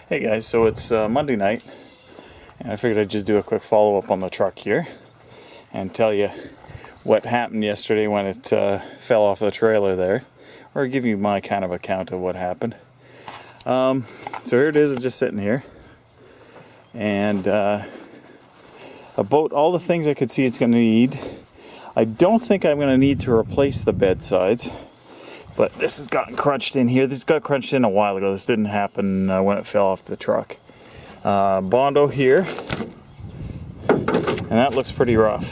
Hey guys, so it's Monday night, and I figured I'd just do a quick follow-up on the truck here and tell you what happened yesterday when it fell off the trailer there, or give you my kind of account of what happened. So here it is, just sitting here, and about all the things I could see it's going to need. I don't think I'm going to need to replace the bed sides. But this has gotten crunched in here. This got crunched in a while ago. This didn't happen when it fell off the truck. Bondo here. And that looks pretty rough.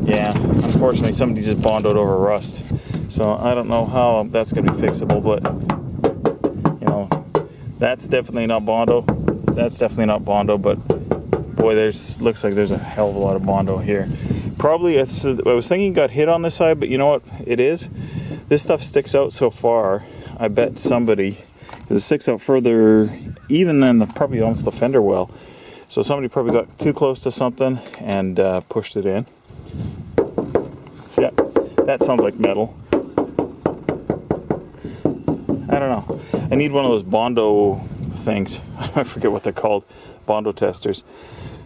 Yeah, unfortunately somebody just bondoed over rust. So I don't know how that's going to be fixable, but you know, that's definitely not Bondo. That's definitely not Bondo, but boy, looks like there's a hell of a lot of Bondo here. Probably, I was thinking it got hit on this side, but you know what it is? This stuff sticks out so far, I bet somebody, because it sticks out further even than probably almost the fender well. So somebody probably got too close to something and pushed it in. So yeah, that sounds like metal. I don't know. I need one of those Bondo things. I forget what they're called. Bondo testers.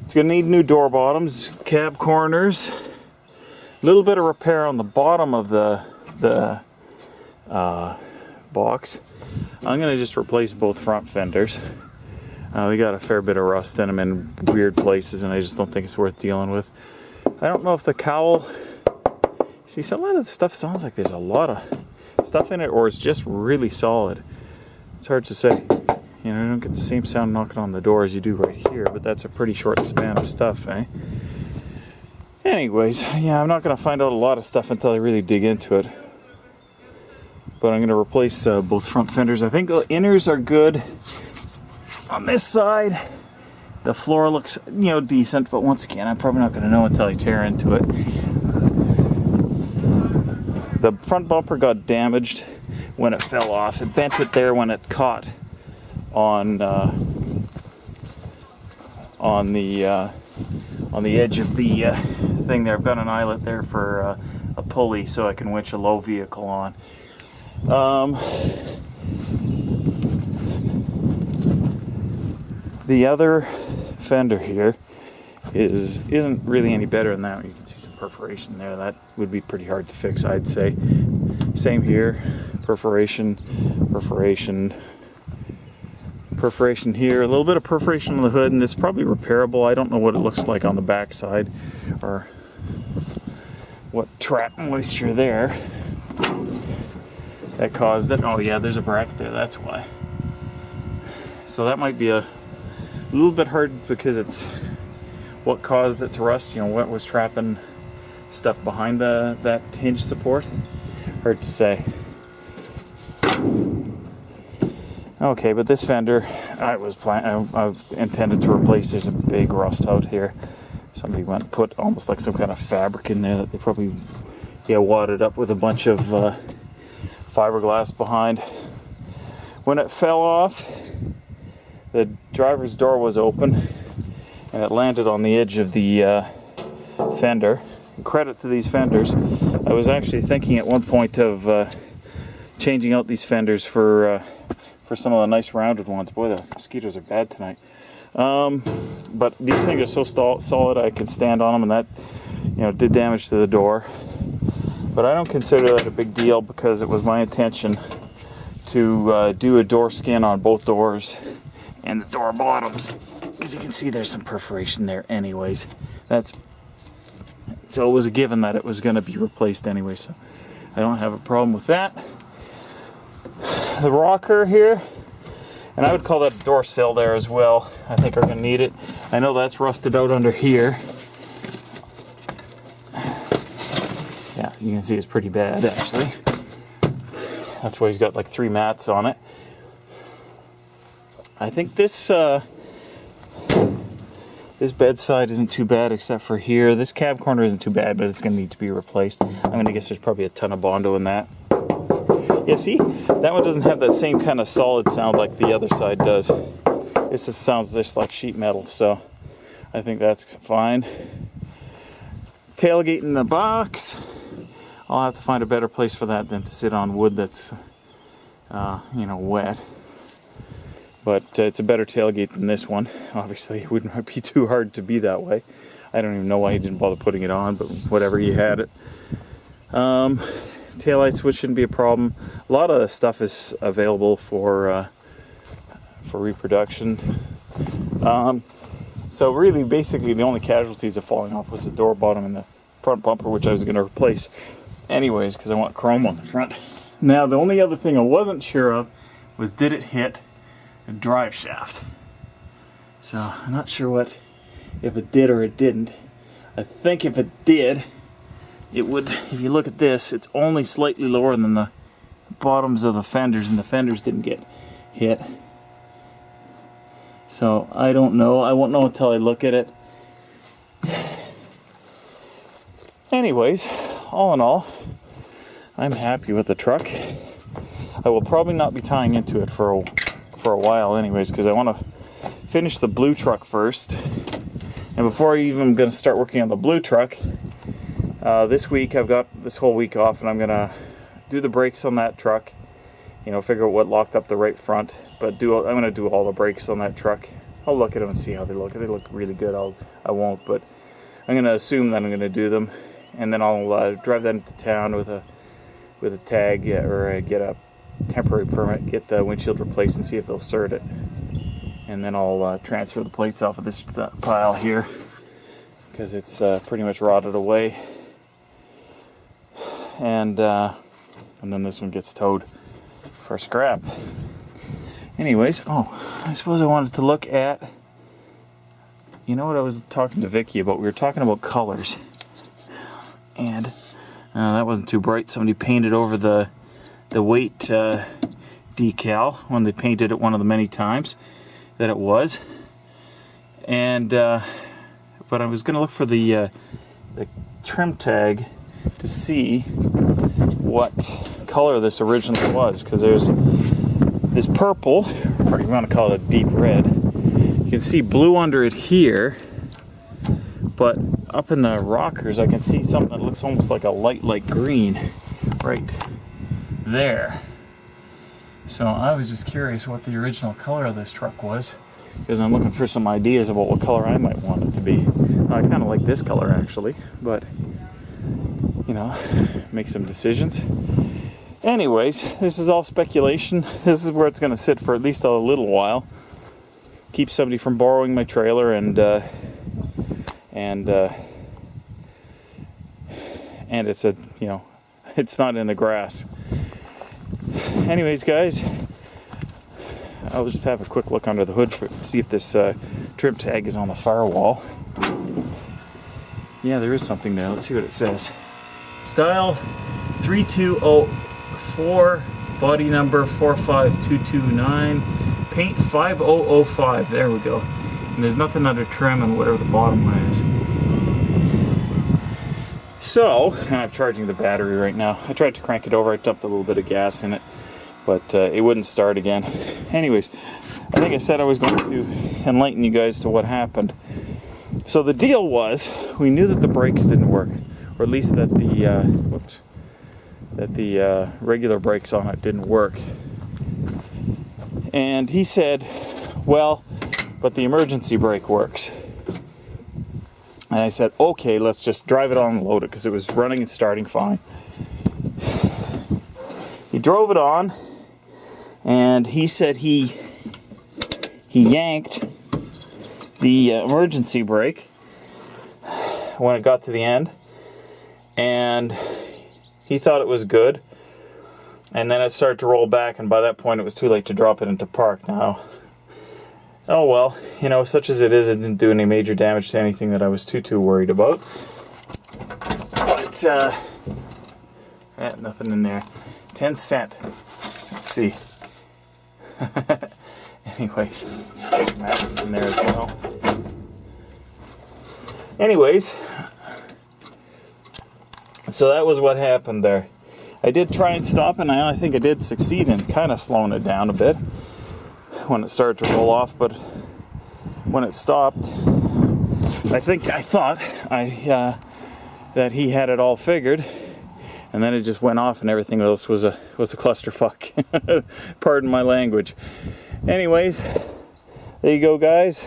It's going to need new door bottoms, cab corners, a little bit of repair on the bottom of the box. I'm going to just replace both front fenders. We got a fair bit of rust in them in weird places, and I just don't think it's worth dealing with. I don't know if the cowl... See, a lot of the stuff sounds like there's a lot of stuff in it, or it's just really solid. It's hard to say. You know, I don't get the same sound knocking on the door as you do right here, but that's a pretty short span of stuff, eh? Anyways, yeah, I'm not going to find out a lot of stuff until I really dig into it. But I'm going to replace both front fenders. I think the inners are good on this side. The floor looks, you know, decent, but once again, I'm probably not going to know until I tear into it. The front bumper got damaged when it fell off. It bent it there when it caught on the edge of the thing there. I've got an eyelet there for a pulley so I can winch a low vehicle on. The other fender here isn't really any better than that. You can see some perforation there. That would be pretty hard to fix, I'd say. Same here, perforation here, a little bit of perforation on the hood, and it's probably repairable. I don't know what it looks like on the back side or what trapped moisture there that caused it. Oh yeah, there's a bracket there, that's why. So that might be a little bit hard because it's what caused it to rust, you know, what was trapping stuff behind that hinge support. Hard to say. Okay, but this fender, I've intended to replace. There's a big rust out here. Somebody went and put almost like some kind of fabric in there that they probably wadded up with a bunch of fiberglass behind. When it fell off, the driver's door was open and it landed on the edge of the fender. And credit to these fenders. I was actually thinking at one point of changing out these fenders for some of the nice rounded ones. Boy, the mosquitoes are bad tonight. But these things are so solid I could stand on them, and that, you know, did damage to the door. But I don't consider that a big deal because it was my intention to do a door skin on both doors and the door bottoms. As you can see, there's some perforation there anyways. So it was a given that it was going to be replaced anyway, so I don't have a problem with that. The rocker here, and I would call that a door sill there as well. I think we're going to need it. I know that's rusted out under here. Yeah, you can see it's pretty bad actually. That's why he's got like 3 mats on it. I think this bedside isn't too bad except for here. This cab corner isn't too bad, but it's going to need to be replaced. I'm going to guess there's probably a ton of Bondo in that. Yeah, see? That one doesn't have that same kind of solid sound like the other side does. This sounds just like sheet metal, so I think that's fine. Tailgate in the box. I'll have to find a better place for that than to sit on wood that's you know, wet. But it's a better tailgate than this one. Obviously, it wouldn't be too hard to be that way. I don't even know why he didn't bother putting it on, but whatever, he had it. Taillight switch shouldn't be a problem. A lot of the stuff is available for reproduction. So really, basically, the only casualties of falling off was the door bottom and the front bumper, which I was going to replace anyways, because I want chrome on the front. Now, the only other thing I wasn't sure of was, did it hit a drive shaft? So I'm not sure if it did or it didn't. I think if it did, it would, if you look at this, it's only slightly lower than the bottoms of the fenders, and the fenders didn't get hit. So I don't know. I won't know until I look at it. Anyways, all in all, I'm happy with the truck. I will probably not be tying into it for a while anyways, because I want to finish the blue truck first. And before I even going to start working on the blue truck, this week I've got this whole week off, and I'm going to do the brakes on that truck. You know, figure out what locked up the right front. But I'm going to do all the brakes on that truck. I'll look at them and see how they look. If they look really good, I won't. But I'm going to assume that I'm going to do them, and then I'll drive that into town with a tag, or get a temporary permit, get the windshield replaced, and see if they'll cert it. And then I'll transfer the plates off of this pile here, because it's pretty much rotted away. And then this one gets towed for scrap. Anyways, I suppose I wanted to look at, you know what I was talking to Vicky about? We were talking about colors. And that wasn't too bright. Somebody painted over the weight decal when they painted it one of the many times that it was. And but I was going to look for the trim tag to see what color this originally was, because there's this purple, or you want to call it a deep red. You can see blue under it here, but up in the rockers I can see something that looks almost like a light green right there. So I was just curious what the original color of this truck was, because I'm looking for some ideas about what color I might want it to be. I kind of like this color actually, but you know, make some decisions. Anyways, this is all speculation. This is where it's going to sit for at least a little while. Keep somebody from borrowing my trailer, and it's it's not in the grass. Anyways, guys, I'll just have a quick look under the hood to see if this trim tag is on the firewall. Yeah, there is something there. Let's see what it says. Style 3204, body number 45229, paint 5005. There we go. And there's nothing under trim and whatever the bottom one is. So, and I'm charging the battery right now. I tried to crank it over. I dumped a little bit of gas in it, but it wouldn't start again. Anyways, I think I said I was going to enlighten you guys to what happened. So the deal was, we knew that the brakes didn't work, or at least that the regular brakes on it didn't work. And he said, well, but the emergency brake works. And I said, okay, let's just drive it on and load it, because it was running and starting fine. He drove it on, and he said he yanked the emergency brake when it got to the end, and he thought it was good, and then it started to roll back, and by that point it was too late to drop it into park. Now, oh well, you know, such as it is, it didn't do any major damage to anything that I was too worried about. But nothing in there. 10 cent. Let's see. Anyways, that was in there as well. Anyways, so that was what happened there. I did try and stop, and I think I did succeed in kind of slowing it down a bit when it started to roll off, but when it stopped, I thought that he had it all figured, and then it just went off, and everything else was a clusterfuck. Pardon my language. Anyways, there you go, guys.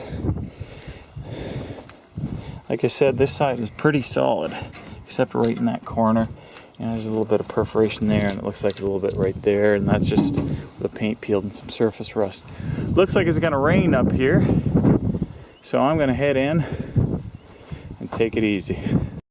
Like I said, this side is pretty solid, except right in that corner. And there's a little bit of perforation there, and it looks like a little bit right there, and that's just the paint peeled and some surface rust. Looks like it's gonna rain up here, so I'm gonna head in and take it easy.